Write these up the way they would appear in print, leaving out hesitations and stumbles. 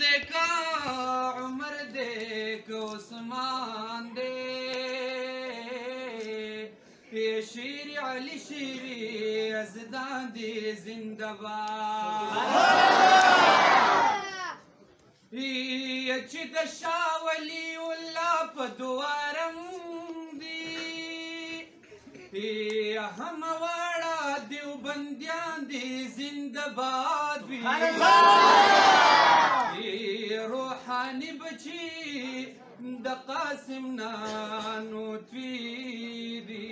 दे का उमर दे को उस्मान दे ये शीर अली शीरी अज़दां दे जिंदाबाद ये चित शाह वली उल्लाह पदवारम दी ये हमवाड़ा देवबंदियां दे जिंदाबाद روحاني بچي د قاسم نانو تويدي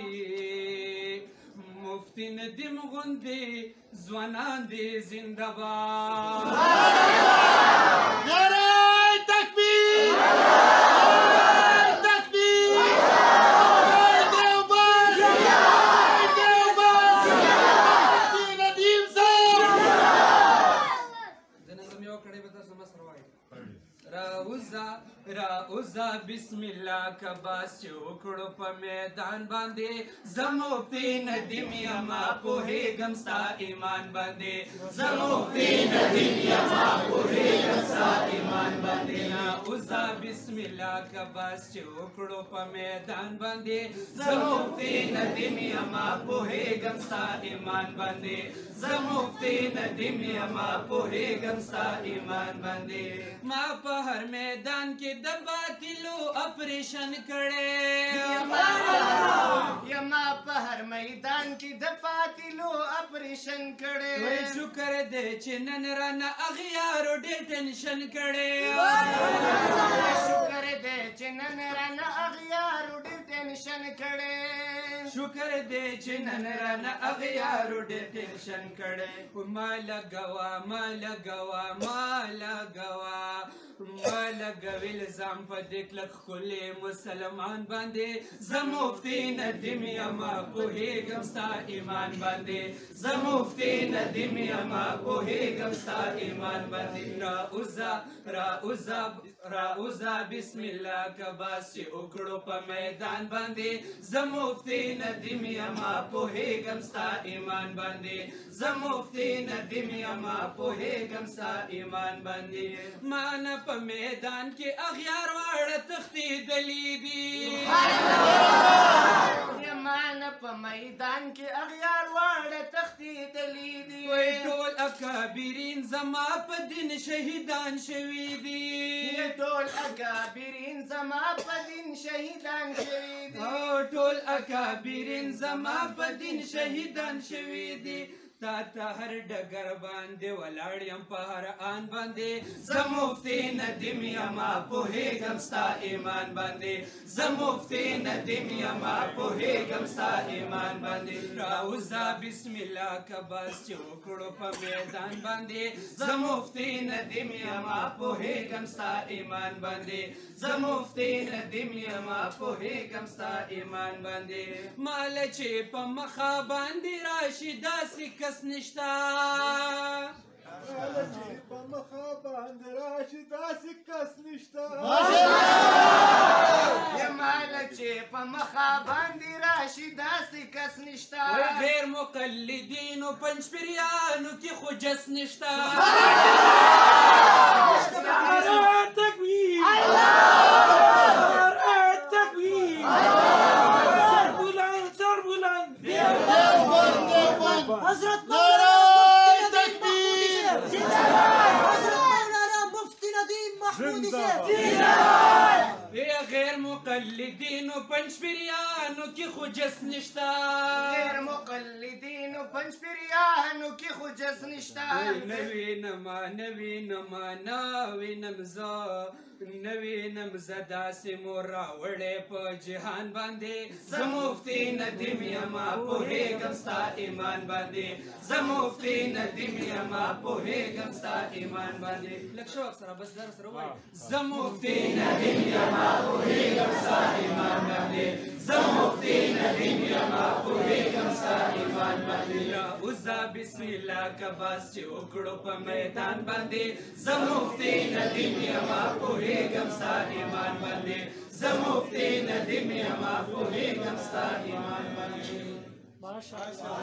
مفتي ندیم غوندي ځوانان دي زنده‌باد نعره تکبیر راوزا بسم الله کباس چې وکړو په میدان باندې زموږ ندیم یما پوهېږم ستا ایمان باندې زموږ ندیم یما پوهېږم ستا ایمان باندې راوزا بسم الله کباس چې وکړو په میدان باندې زموږ ندیم یما پوهېږم ستا ایمان باندې زموږ ندیم یما پوهېږم ستا ایمان باندې ما په هر میدان کې د باطلو اپریشن کړي یما په هر میدان کې د باطلو اپریشن کړي وای شکر دې چې نن رانه اغیارو ډېر ټینشن کړي شکر دې چې نن رانه اغیارو ډېر ټینشن کړي شکر دې چې نن رانه اغیارو ډېر ټینشن کړي ما لګوا لګوي الزام په دې کلک ښکلي مسلمان باندې زه مفتي ندیم یما پوهېږم ستا ایمان باندې زه مفتي ندیم یما پوهېږم ستا ایمان باندې راوزا بسم الله کباس چې وکړو په میدان باندې زه مفتي ندیم یما پوهېږم ستا ایمان باندې زه مفتي ندیم یما پوهېږم ستا ایمان باندې ما نه په میدان کې اغیار واړه تښتېدلي دي ما نه په میدان کې اغیار واړه تښتېدلي دي وایي ټول اکابرین زما په دین شهیدان شوي دي ټول اکابرین زما په دین شهیدان شوي دي ټول اکابرین زما په دین شهیدان شوي دي تا ته هر ډګر باندې ولاړ یم په هر آن باندې زه مفتي ندیم یما پوهېږم ستا ایمان باندې زه مفتي ندیم یما پوهېږم ستا ایمان باندې راوزا بسم الله کباس چې وکړو په میدان باندې زه مفتي ندیم یما پوهېږم ستا ایمان باندې زه مفتي ندیم یما پوهېږم ستا ایمان باندې ماله چې په مخه باندې راشي داسې کس نشته ماله چې په مخه باندې راشي داسې کس نشته ماله چې په مخه باندې راشي داسې کس نشته غیر مقلدینو پنجپریانو کې خو جس نشته حضرت مولانا مفتی ندیم محمودی صاحب غیر مقلدینو پنجپریانو کې خو جس نشته غیر مقلدینو پنجپریانو کې خو جس نشته نوینم زه نوینم زه داسې مو راوړی په جهان باندې زه مفتي ندیم یما پوهېږم ستا ایمان باندې زه مفتي ندیم یما پوهېږم ستا ایمان باندې لږ شوق سره بس در سره وایي زه مفتي ندیم یما پوهېږم ستا ایمان باندې زه مفتي ندیم یما پوهېږم ستا ایمان باندې راوزا بسم الله کباس چې وکړو په میدان باندې زه مفتي ندیم یما پوهېږم ستا ایمان باندې زه مفتي ندیم یما پوهېږم ستا ایمان باندې ماشاءالله